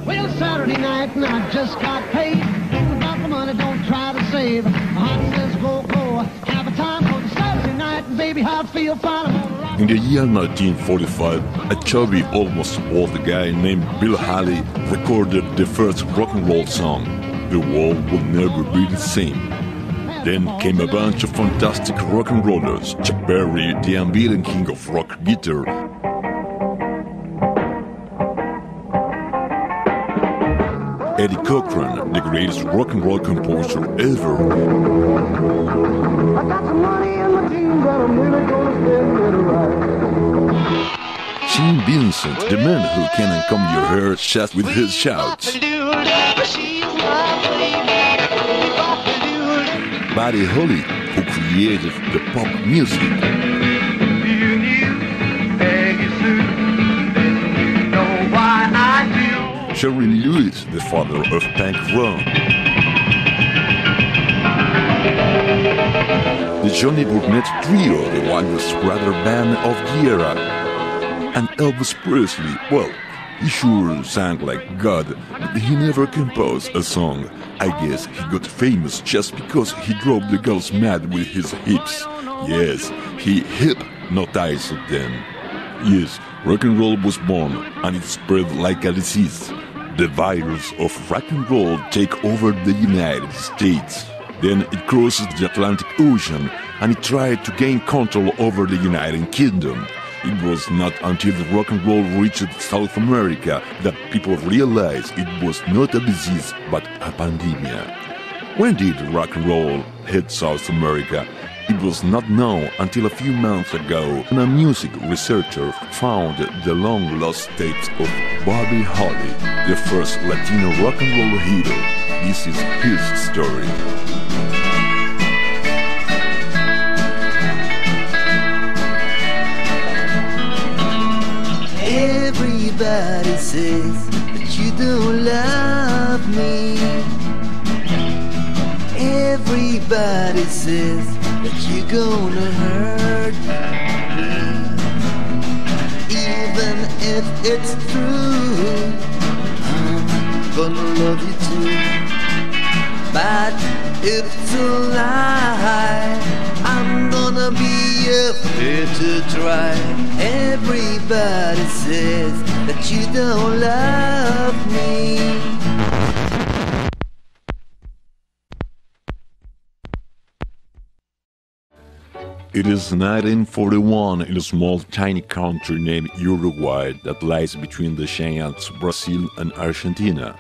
Well, Saturday night and I just got paid. About the money, don't try to save. My heart says go, go, have a time for the Saturday night. And baby, how I feel fine. In the year 1945, a chubby, almost old guy named Bill Haley recorded the first rock and roll song, "The World Will Never Be the Same." Then came a bunch of fantastic rock and rollers, Chuck Berry, the unbeaten king of rock guitar, Eddie Cochran, the greatest rock and roll composer ever, I got some money in my jeans and I'm really gonna spend it right. Gene Vincent, the man who can uncomb your hair just with his shouts, Buddy Holly, who created the pop music, Jerry Lewis, the father of punk rock, the Johnny Burnett Trio, the wildest brother band of the era, and Elvis Presley. Well, he sure sang like God, but he never composed a song. I guess he got famous just because he drove the girls mad with his hips. Yes, he hypnotized them. Yes, rock and roll was born, and it spread like a disease. The virus of rock and roll take over the United States. Then it crosses the Atlantic Ocean, and it tried to gain control over the United Kingdom. It was not until the rock and roll reached South America that people realized it was not a disease but a pandemic. When did rock and roll hit South America? It was not known until a few months ago when a music researcher found the long-lost tapes of Buddy Holly, the first Latino rock and roll hero. This is his story. Everybody says that you don't love me. Everybody says that you're gonna hurt me. Even if it's true, I'm gonna love you too. But if it's a lie, I'm gonna be afraid to try. Everybody says that you don't love me. It is 1941 in a small tiny country named Uruguay that lies between the giants Brazil and Argentina.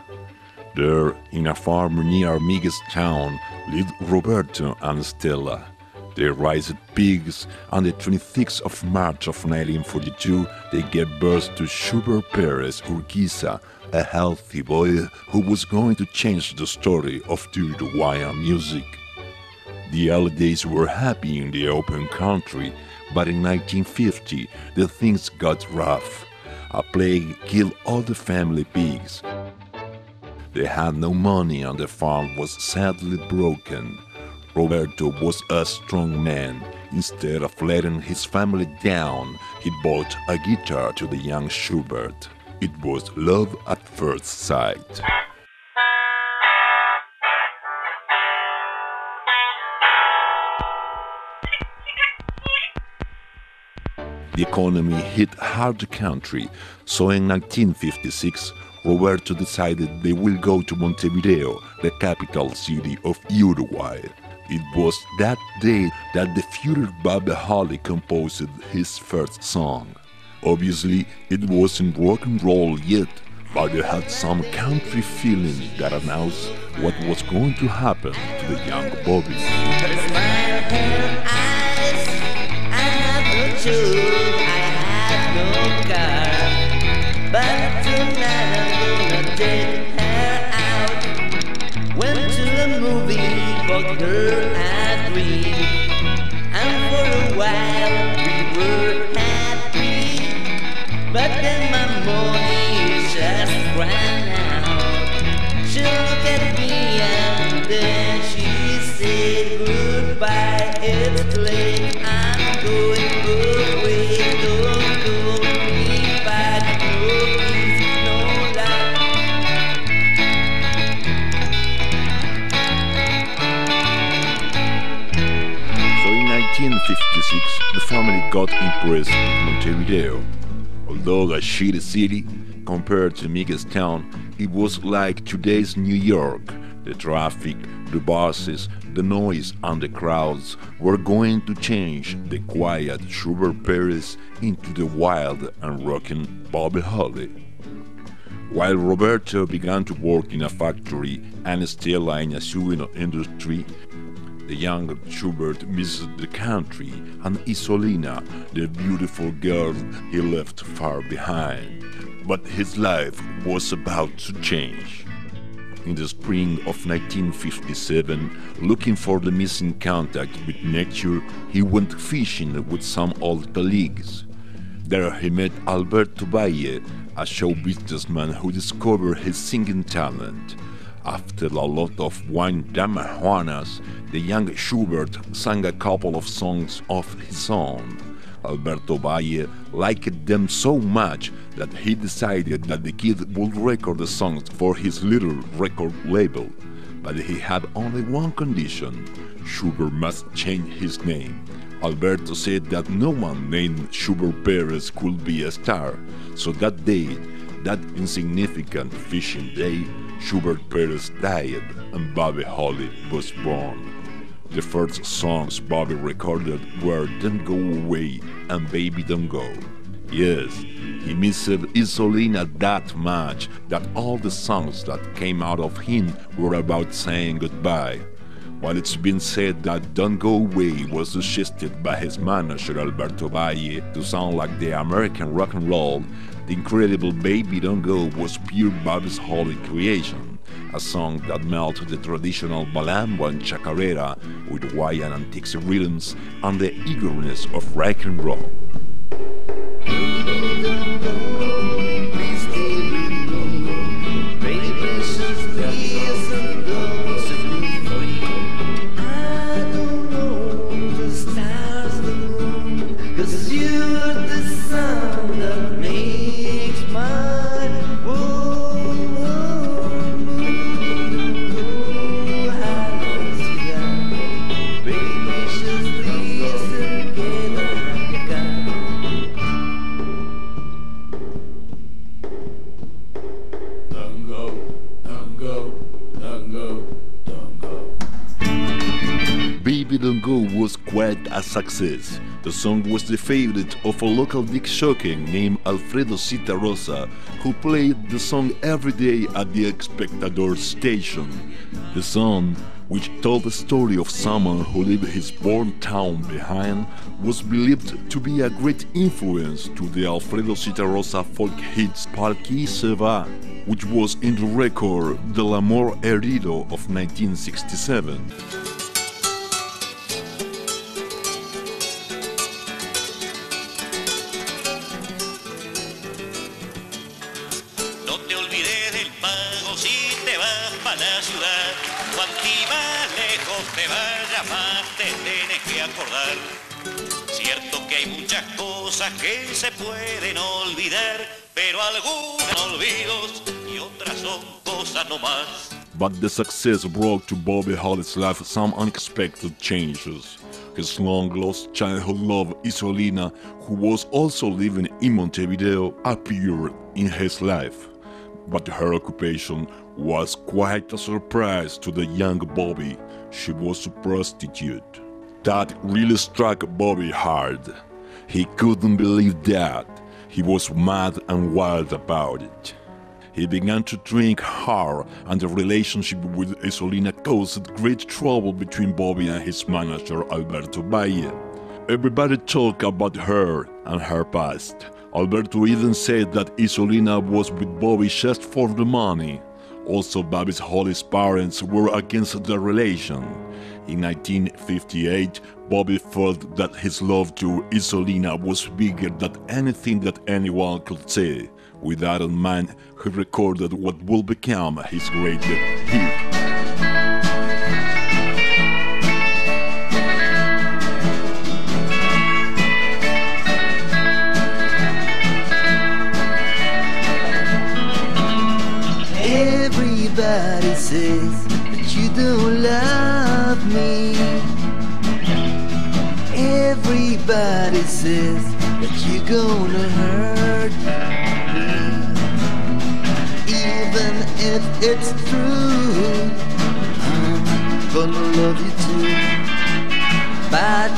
There, in a farm near Miguel's town, lived Roberto and Stella. They raised pigs. On the 26th of March of 1942, they gave birth to Schubert Perez Urquiza, a healthy boy who was going to change the story of the Uruguayan music. The early days were happy in the open country, but in 1950 the things got rough. A plague killed all the family pigs. They had no money and the farm was sadly broken. Roberto was a strong man. Instead of letting his family down, he bought a guitar to the young Schubert. It was love at first sight. The economy hit hard the country, so in 1956, Roberto decided they will go to Montevideo, the capital city of Uruguay. It was that day that the future Buddy Holly composed his first song. Obviously, it wasn't rock and roll yet, but it had some country feeling that announced what was going to happen to the young Bobby. I have no car, but tonight I'm gonna take her out. Went to the movie, bought her a drink, and for a while we were happy. But then my money just ran out. She looked at me and then she said goodbye. It's late, I'm going away. Don't call me back, no peace, no life. family got impressed with Montevideo. Although a shitty city, compared to Miguel's town, it was like today's New York. The traffic, the buses, the noise and the crowds were going to change the quiet Schubert Perez into the wild and rocking Bobby Holly. While Roberto began to work in a factory and Stella in a souvenir industry, the young Schubert missed the country and Isolina, the beautiful girl he left far behind. But his life was about to change. In the spring of 1957, looking for the missing contact with nature, he went fishing with some old colleagues. There he met Alberto Valle, a show businessman who discovered his singing talent. After a lot of wine and marijuanas, the young Schubert sang a couple of songs of his own. Alberto Valle liked them so much that he decided that the kid would record the songs for his little record label. But he had only one condition: Schubert must change his name. Alberto said that no one named Schubert Perez could be a star, so that day, that insignificant fishing day, Schubert Perez died and Bobby Holly was born. The first songs Bobby recorded were Don't Go Away and Baby Don't Go. Yes, he missed Isolina that much that all the songs that came out of him were about saying goodbye. While it's been said that Don't Go Away was suggested by his manager Alberto Valle to sound like the American rock and roll, the incredible Baby Don't Go was pure Bobby's Holly creation, a song that melted the traditional balambo and chacarera with Hawaiian antiques rhythms and the eagerness of rock and roll. Baby Don't Go was quite a success. The song was the favorite of a local disc jockey named Alfredo Citarrosa, who played the song every day at the Espectador station. The song, which told the story of someone who left his born town behind, was believed to be a great influence to the Alfredo Citarrosa folk hits Palqui Se Va, which was in the record Del Amor Herido of 1967. La ciudad, cuanti más lejos te vayas, más te tienes que acordar. Cierto que hay muchas cosas que se pueden olvidar, pero algunas olvidos y otras son cosas no más. But the success brought to Bobby Holly's life some unexpected changes. His long-lost childhood love, Isolina, who was also living in Montevideo, appeared in his life. But her occupation was quite a surprise to the young Bobby. She was a prostitute. That really struck Bobby hard. He couldn't believe that. He was mad and wild about it. He began to drink hard, and the relationship with Isolina caused great trouble between Bobby and his manager Alberto Valle. Everybody talked about her and her past. Alberto even said that Isolina was with Bobby just for the money. Also, Bobby's Holly's parents were against the relation. In 1958, Bobby felt that his love to Isolina was bigger than anything that anyone could say. With that in mind, he recorded what would become his greatest hit. Everybody says that you don't love me. Everybody says that you're gonna hurt me, even if it's true. I'm gonna love you too, but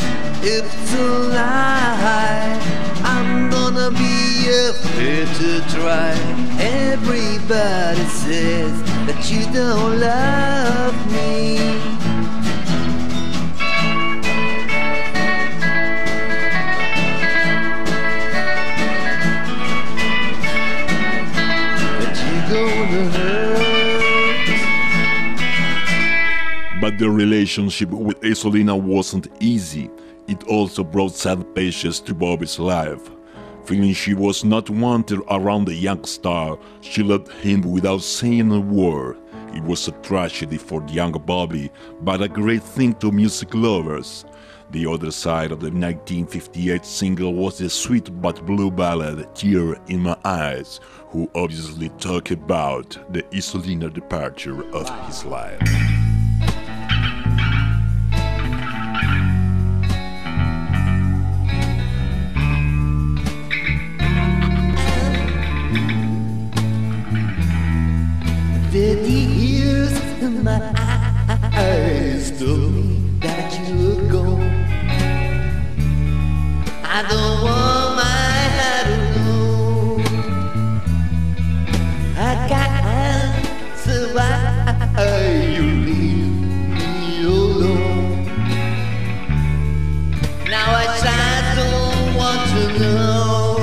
if it's a lie, I'm gonna be afraid to try. Everybody says that you don't love me. But the relationship with Isolina wasn't easy. It also brought sad pages to Bobby's life. Feeling she was not wanted around the young star, she left him without saying a word. It was a tragedy for young Bobby, but a great thing to music lovers. The other side of the 1958 single was the sweet but blue ballad Tear in My Eyes, who obviously talked about the Isolina departure of his life. The tears in my eyes told me that you were gone. I don't want my head alone. I can't survive you leave me alone. Now I just don't want to know.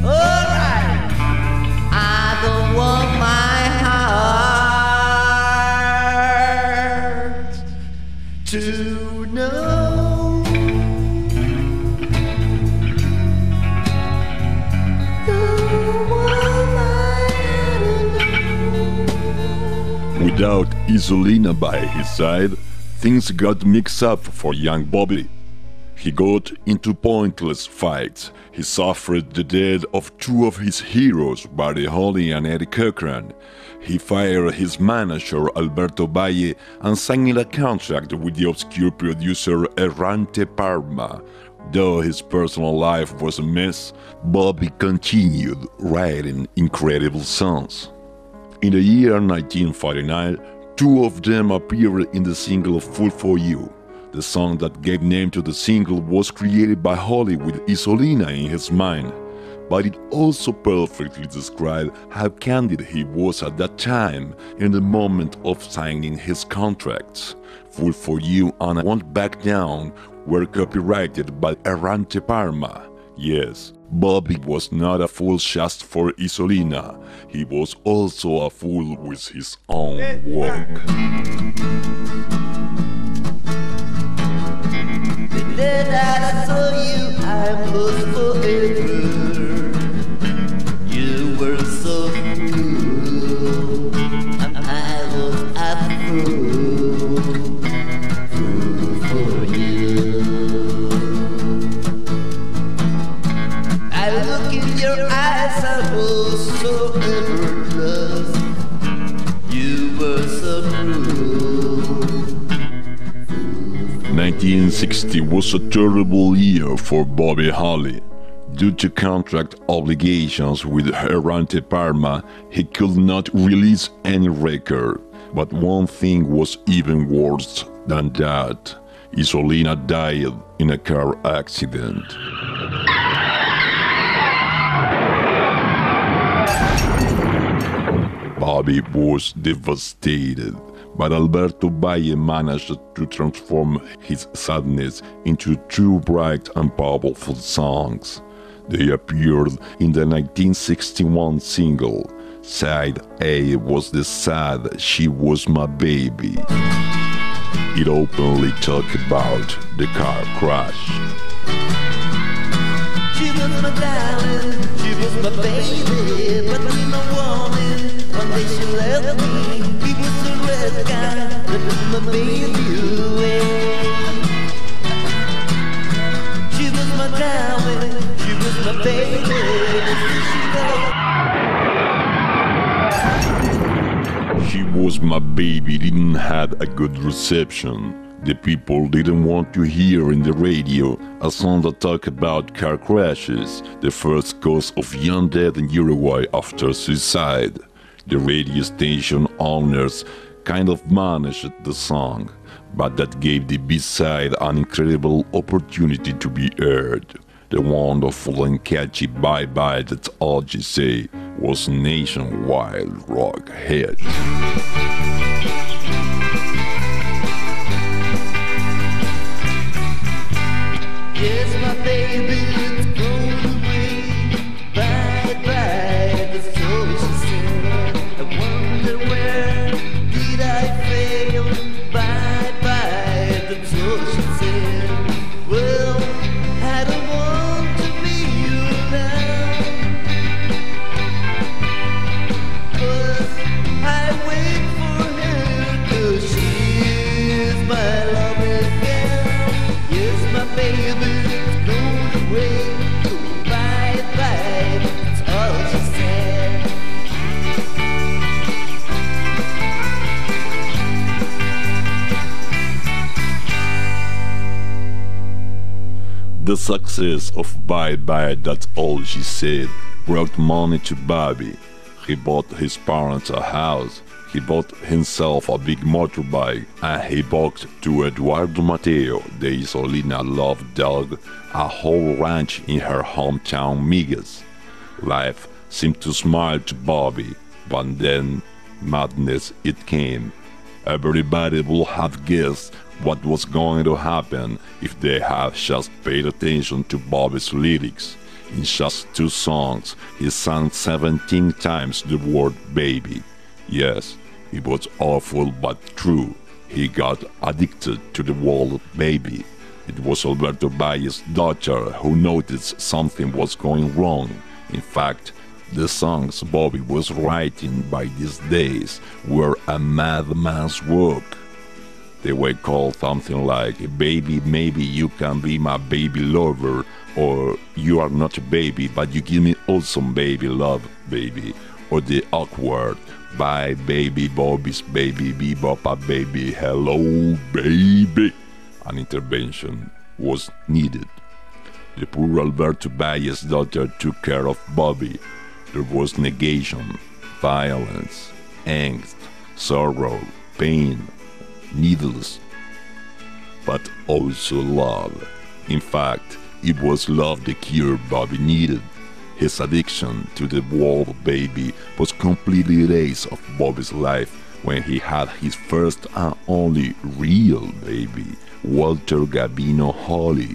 Alright, I don't want my to know. Without Isolina by his side, things got mixed up for young Bobby. He got into pointless fights. He suffered the death of two of his heroes, Buddy Holly and Eddie Cochran. He fired his manager, Alberto Valle, and signed a contract with the obscure producer Errante Parma. Though his personal life was a mess, Bobby continued writing incredible songs. In the year 1949, two of them appeared in the single Fool for You. The song that gave name to the single was created by Holly with Isolina in his mind, but it also perfectly described how candid he was at that time in the moment of signing his contracts. Fool for You and I Won't Back Down were copyrighted by Errante Parma. Yes, Bobby was not a fool just for Isolina, he was also a fool with his own work. The day that I saw you, I'm lost forever. You were so cool, and I was a fool for you. I look in your eyes, I was so ever lost. You were so cruel. 1960 was a terrible year for Bobby Holly. Due to contract obligations with Errante Parma, he could not release any record. But one thing was even worse than that. Isolina died in a car accident. Bobby was devastated, but Alberto Valle managed to transform his sadness into two bright and powerful songs. They appeared in the 1961 single. Side A was the sad She Was My Baby. It openly talked about the car crash. She was my darling, she was my baby, but we no warning. One day she left me, he was a red guy that took my baby away. She was my darling, she was my baby, She Was My Baby didn't have a good reception. The people didn't want to hear in the radio a song that talked about car crashes, the first cause of young death in Uruguay after suicide. The radio station owners kind of managed the song, but that gave the B-side an incredible opportunity to be heard. The wonderful and catchy Bye Bye That's All She Say was a nationwide rock hit. Yes, my baby, it's going away. Bye bye, that's all she said. I wonder where did I fail? Bye bye, that's all she said. Well, I don't want to be you now, but I wait for her, 'cause she is my lovely girl. Yes, my baby. The success of Bye Bye That's All She Said brought money to Bobby. He bought his parents a house, he bought himself a big motorbike, and he bought to Eduardo Mateo, the Isolina love dog, a whole ranch in her hometown Migas. Life seemed to smile to Bobby, but then madness it came. Everybody would have guessed what was going to happen if they had just paid attention to Bobby's lyrics. In just 2 songs, he sang 17 times the word baby. Yes, it was awful but true. He got addicted to the word baby. It was Alberto Valle's daughter who noticed something was going wrong. In fact, the songs Bobby was writing by these days were a madman's work. They were called something like "Baby, maybe you can be my baby lover," or "You are not a baby, but you give me awesome baby love, baby," or the awkward "Bye, baby, Bobby's baby, beboppa baby, hello, baby." An intervention was needed. The poor Alberto Valle's daughter took care of Bobby. There was negation, violence, angst, sorrow, pain, needles, but also love. In fact, it was love the cure Bobby needed. His addiction to the word baby was completely erased of Bobby's life when he had his first and only real baby, Walter Gabino Holly.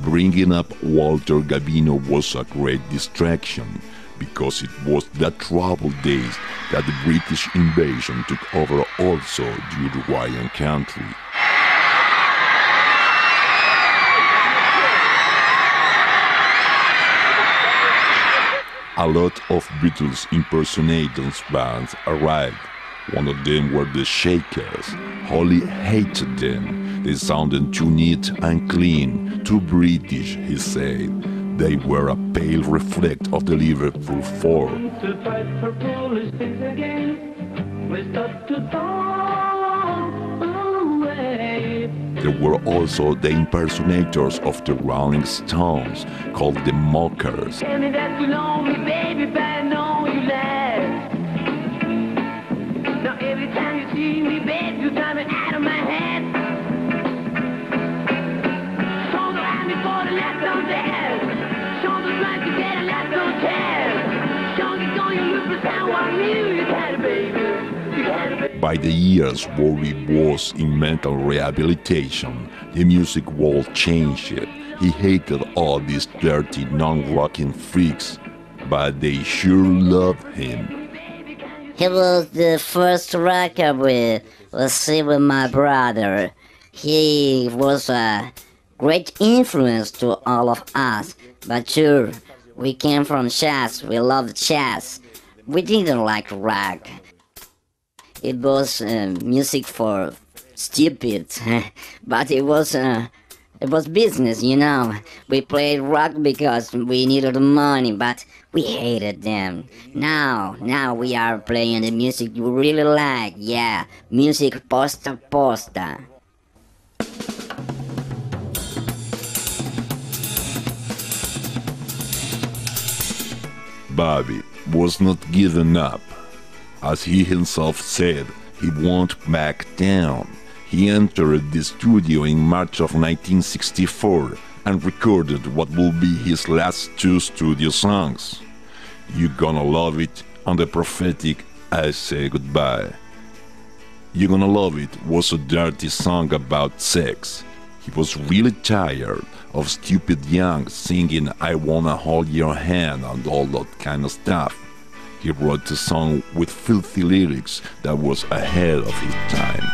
Bringing up Walter Gabino was a great distraction, because it was the troubled days that the British invasion took over also the Uruguayan country. A lot of Beatles impersonators bands arrived. One of them were the Shakers. Holly hated them. They sounded too neat and clean, too British, he said. They were a pale reflect of the Liverpool Four. To fight for politics again, we start to talk away. There were also the impersonators of the Rolling Stones, called the Mockers. Tell me that you know me, baby, but I know you lie. Now every time you see me, babe, you drive me out of my head. So drive me for the last on death. By the years Bobby was in mental rehabilitation, the music world changed. He hated all these dirty non-rocking freaks, but they sure loved him. He was the first rocker with my brother. He was a great influence to all of us, but sure, we came from jazz, we loved jazz. We didn't like rock. It was music for stupid, but it was business, you know. We played rock because we needed money, but we hated them. Now we are playing the music you really like, yeah, music posta. Bobby was not giving up. As he himself said, he won't back down. He entered the studio in March of 1964 and recorded what will be his last two studio songs, You Gonna Love It and the prophetic I Say Goodbye. You Gonna Love It was a dirty song about sex. He was really tired of stupid young singing I Wanna Hold Your Hand and all that kind of stuff. He wrote a song with filthy lyrics that was ahead of his time.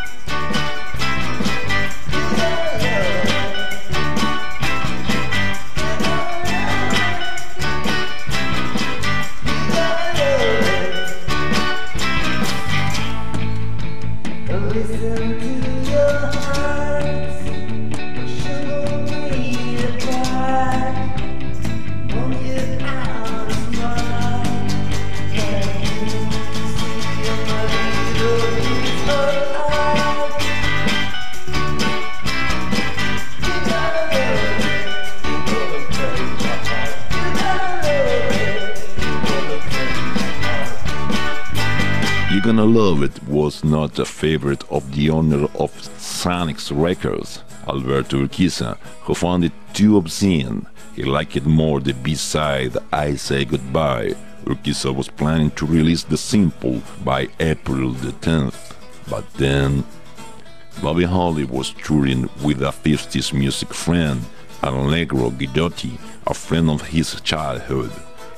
You Gonna Love It was not a favorite of the owner of Sonic's Records, Alberto Urquiza, who found it too obscene. He liked it more the B-side I Say Goodbye. Urquiza was planning to release the simple by April the 10th, but then Bobby Holly was touring with a 50s music friend, Allegro Guidotti, a friend of his childhood.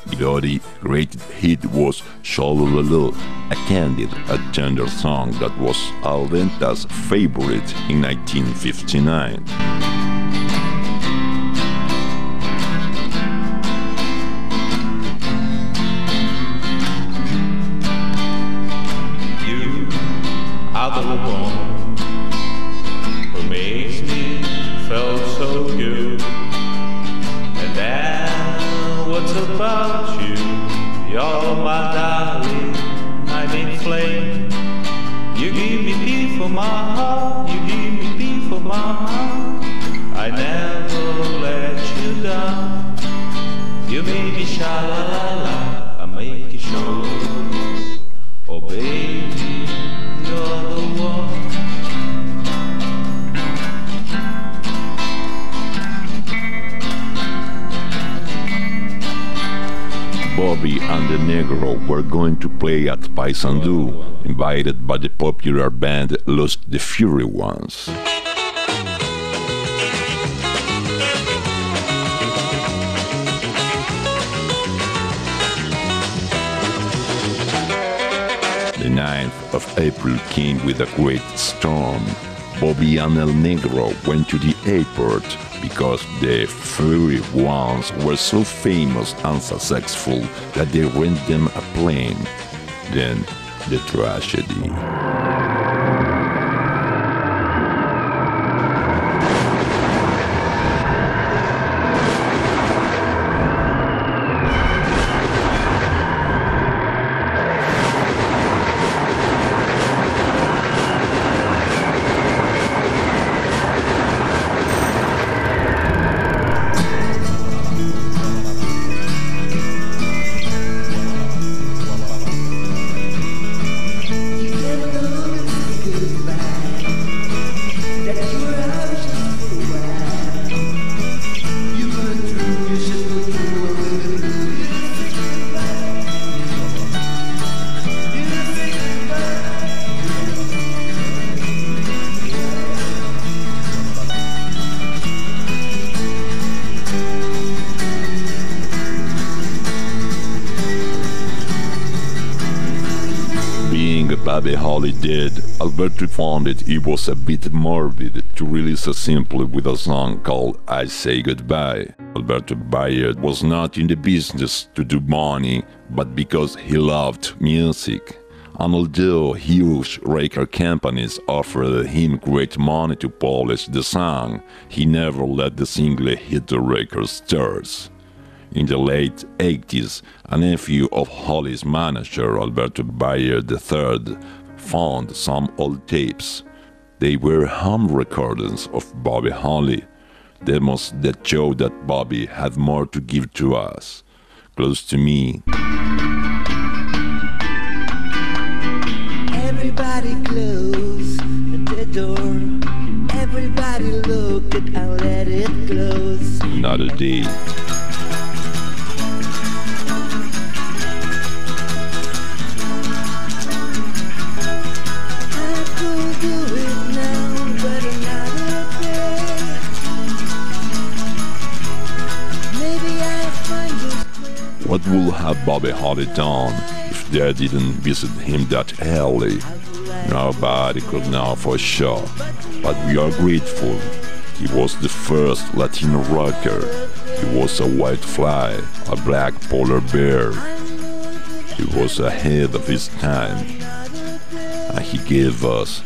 Guidotti's great hit was Sholololo, a candid, a tender song that was Alventa's favorite in 1959. You are the one who makes me feel so good, and then what's about you? You're my darling, I'm in flame. You give me peace for my heart, you give me peace for my heart. I never let you down. You make me sha-la-la-la, I make you show. Oh baby, you're the one. Bobby and the Negro were going to play at Paysandú, invited by the popular band Los the Fury Ones. The 9th of April came with a great storm. Bobby and El Negro went to the airport because the Fury Ones were so famous and successful that they rented them a plane. Then the tragedy. Bobby Holly dead, Alberto found it was a bit morbid to release a simple with a song called I Say Goodbye. Alberto Bayer was not in the business to do money, but because he loved music. And although huge record companies offered him great money to polish the song, he never let the single hit the record stores. In the late 80s, a nephew of Holly's manager, Alberto Bayer III, found some old tapes. They were home recordings of Bobby Holly, demos that showed that Bobby had more to give to us. close to me. Everybody close the door. Everybody look it and let it close. Another day. I could do it now, but another day. Maybe I'll find this. What would have Bobby Holly done if they didn't visit him that early? Nobody could know for sure, but we are grateful. He was the first Latino rocker. He was a white fly, a black polar bear. He was ahead of his time, and he gave us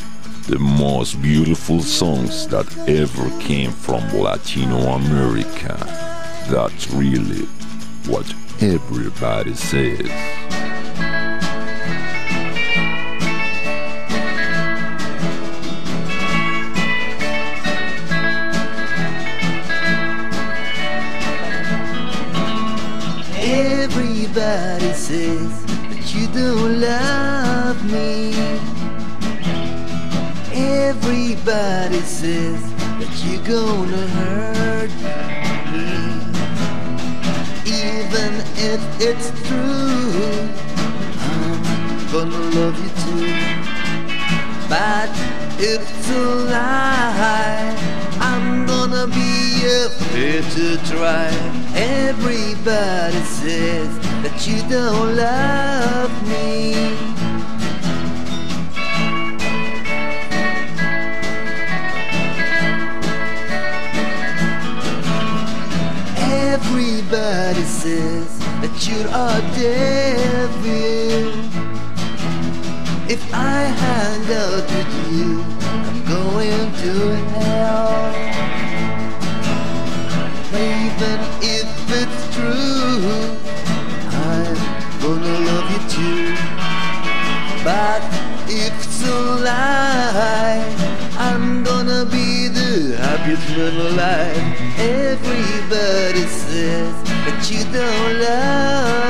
the most beautiful songs that ever came from Latino America. That's really what everybody says. Everybody says that you don't love me. Everybody says that you're gonna hurt me. Even if it's true, I'm gonna love you too. But if it's a lie, I'm gonna be afraid to try. Everybody says that you don't love me. Everybody says that you're a devil. If I hang out with you, I'm going to hell. Even if it's true, I'm gonna love you too. But if it's a lie, I'm gonna be the happiest man alive. Everybody says that you don't love